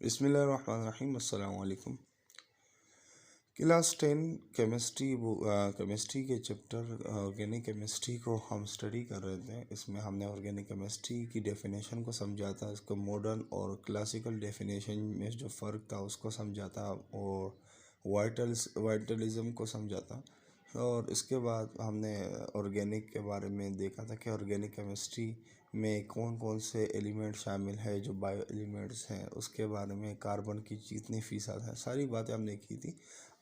बिस्मिल्लाहिर्रहमानिर्रहीम। अस्सलाम वालेकुम। क्लास 10 केमिस्ट्री के चैप्टर ऑर्गेनिक केमिस्ट्री को हम स्टडी कर रहे थे। इसमें हमने ऑर्गेनिक केमिस्ट्री की डेफिनेशन को समझा था, इसको मॉडर्न और क्लासिकल डेफिनेशन में जो फ़र्क था उसको समझा था, और वाइटलिज़म को समझा था। और इसके बाद हमने ऑर्गेनिक के बारे में देखा था कि ऑर्गेनिक केमिस्ट्री में कौन कौन से एलिमेंट शामिल है, जो बायो एलिमेंट्स हैं उसके बारे में, कार्बन की जितनी फ़ीसद है, सारी बातें हमने की थी।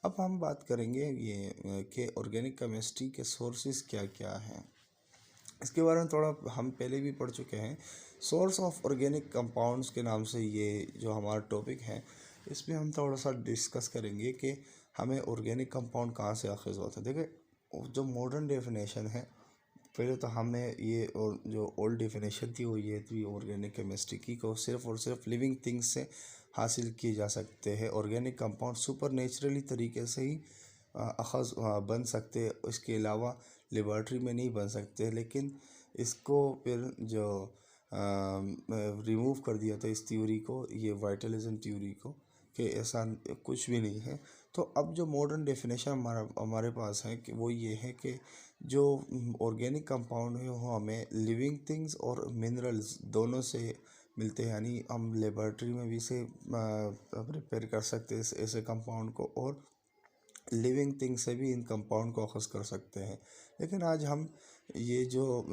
अब हम बात करेंगे ये कि ऑर्गेनिक केमिस्ट्री के सोर्सेज क्या क्या हैं। इसके बारे में थोड़ा हम पहले भी पढ़ चुके हैं। सोर्स ऑफ ऑर्गेनिक कंपाउंड्स के नाम से ये जो हमारा टॉपिक है, इसमें हम थोड़ा सा डिस्कस करेंगे कि हमें ऑर्गेनिक कंपाउंड कहाँ से आखिज़ होता है। देखिए, जो मॉडर्न डेफिनेशन है, पहले तो हमें ये और जो ओल्ड डेफिनेशन थी वो ये थी ऑर्गेनिक केमिस्ट्री की, को सिर्फ और सिर्फ लिविंग थिंग्स से हासिल किए जा सकते हैं। ऑर्गेनिक कंपाउंड सुपर नेचुरली तरीके से ही अखज़ बन सकते, इसके अलावा लेबॉर्ट्री में नहीं बन सकते। लेकिन इसको फिर जो रिमूव कर दिया था इस थ्योरी को, ये वाइटलिज़म थ्योरी को, कि ऐसा कुछ भी नहीं है। तो अब जो मॉडर्न डेफिनेशन हमारे पास है कि वो ये है कि जो ऑर्गेनिक कंपाउंड है वो हमें लिविंग थिंग्स और मिनरल्स दोनों से मिलते हैं। यानी हम लेबॉर्ट्री में भी इसे प्रिपेयर कर सकते हैं ऐसे कंपाउंड को, और लिविंग थिंग से भी इन कंपाउंड को अखज़ कर सकते हैं। लेकिन आज हम ये जो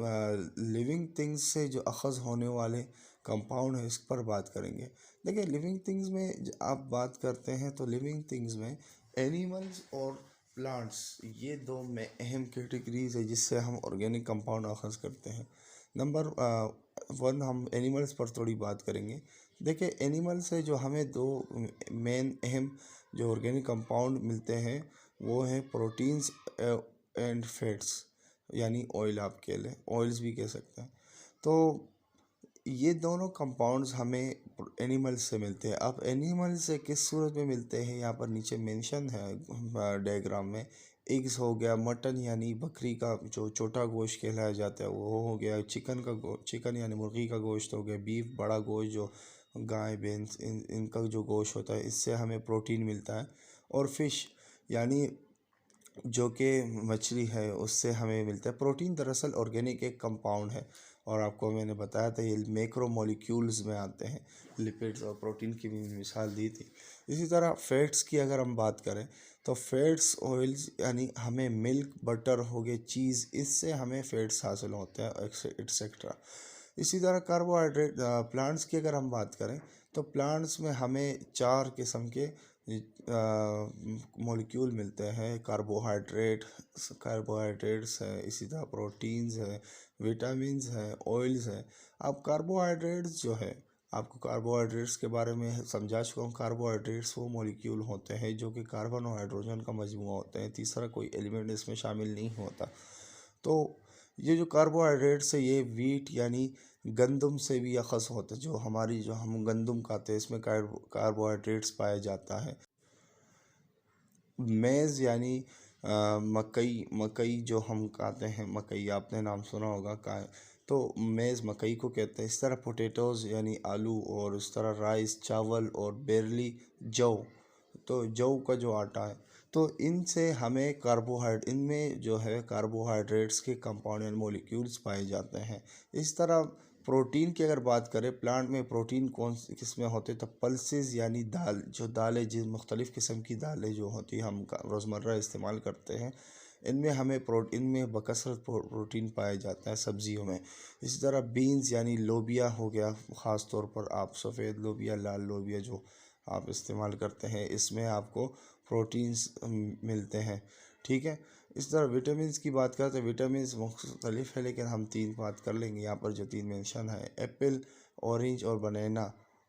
लिविंग थिंग्स से जो अखज़ होने वाले कंपाउंड है इस पर बात करेंगे। देखिए, लिविंग थिंग्स में आप बात करते हैं तो लिविंग थिंग्स में एनिमल्स और प्लांट्स, ये दो में अहम कैटेगरीज है जिससे हम ऑर्गेनिक कंपाउंड अखज़ करते हैं। नंबर वन, हम एनिमल्स पर थोड़ी बात करेंगे। देखिए, एनिमल से जो हमें दो मेन अहम जो ऑर्गेनिक कंपाउंड मिलते हैं वो हैं प्रोटीन्स एंड फैट्स, यानी ऑयल, आप कह लें ऑयल्स भी कह सकते हैं। तो ये दोनों कंपाउंड्स हमें एनिमल्स से मिलते हैं। अब एनिमल से किस सूरत में मिलते हैं, यहाँ पर नीचे मेंशन है डायग्राम में। एग्स हो गया, मटन यानी बकरी का जो छोटा गोश्त कहलाया जाता है वो हो गया, चिकन यानी मुर्गी का गोश्त हो गया, बीफ बड़ा गोश्त जो गाय भैंस इनका जो गोश्त होता है, इससे हमें प्रोटीन मिलता है। और फिश यानी जो कि मछली है उससे हमें मिलता है प्रोटीन। दरअसल ऑर्गेनिक एक कंपाउंड है, और आपको मैंने बताया था ये मैक्रो मॉलिक्यूल्स में आते हैं। लिपिड्स और प्रोटीन की भी मिसाल दी थी। इसी तरह फैट्स की अगर हम बात करें तो फैट्स ऑयल्स यानी हमें मिल्क, बटर हो गए, चीज़, इससे हमें फैट्स हासिल होते हैं एक्सेट्रा। इसी तरह कार्बोहाइड्रेट, प्लांट्स की अगर हम बात करें तो प्लांट्स में हमें 4 किस्म के मॉलिक्यूल मिलते हैं। कार्बोहाइड्रेट्स है, इसी तरह प्रोटीन्स है, विटामिन्स है, ऑयल्स है। अब कार्बोहाइड्रेट्स जो है, आपको कार्बोहाइड्रेट्स के बारे में समझा चुका हूँ। कार्बोहाइड्रेट्स वो मॉलिक्यूल होते हैं जो कि कार्बन और हाइड्रोजन का मजमूआ होते हैं, तीसरा कोई एलिमेंट इसमें शामिल नहीं होता। तो ये जो कार्बोहाइड्रेट्स है ये वीट यानी गंदम से भी अखज़ होता है। जो हम गंदम खाते हैं इसमें कार्बोहाइड्रेट्स पाया जाता है। मेज़ यानी मकई जो हम खाते हैं, मकई आपने नाम सुना होगा का, तो मेज़ मकई को कहते हैं। इस तरह पोटैटोज़ यानी आलू, और इस तरह राइस चावल, और बेरली जौ, तो जौ का जो आटा है, तो इनसे हमें इनमें जो है कार्बोहाइड्रेट्स के कंपाउंड एंड मॉलिक्यूल्स पाए जाते हैं। इस तरह प्रोटीन की अगर बात करें, प्लांट में प्रोटीन कौन किस में होते हैं, तो पल्सेस यानी दाल, जो दालें, जिस मुख्तलिफ़ किस्म की दालें जो होती हैं हम रोज़मर्रा इस्तेमाल करते हैं, इनमें हमें प्रोटीन में बकसरत प्रोटीन पाया जाता है सब्जियों में। इसी तरह बीन्स यानी लोबिया हो गया, ख़ास तौर पर आप सफ़ेद लोबिया, लाल लोबिया जो आप इस्तेमाल करते हैं, इसमें आपको प्रोटीन्स मिलते हैं। ठीक है। इस तरह विटामिन्स की बात करें तो विटामिन्स मुख्तलिफ है, लेकिन हम 3 बात कर लेंगे यहाँ पर। जो 3 मेंशन है, एप्पल, ऑरेंज और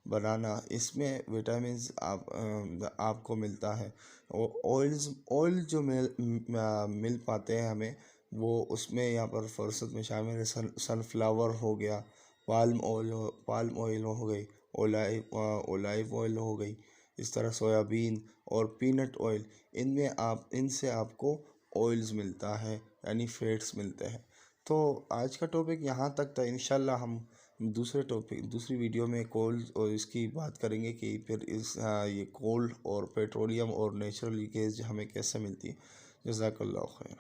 बनाना, इसमें विटामिन्स आपको मिलता है। और ऑयल जो मिल पाते हैं हमें, वो उसमें यहाँ पर फुर्सत में शामिल है। सनफ्लावर हो गया, पाल्म ऑयल हो गई, ओलाइव ऑयल हो गई, इस तरह सोयाबीन और पीनट ऑयल, इनसे आपको ऑयल्स मिलता है, यानी फैट्स मिलते हैं। तो आज का टॉपिक यहाँ तक था। इंशाल्लाह हम दूसरी वीडियो में कोल और इसकी बात करेंगे कि फिर ये कोल और पेट्रोलियम और नेचुरल गैस हमें कैसे मिलती है। जज़ाकल्लाह खैर।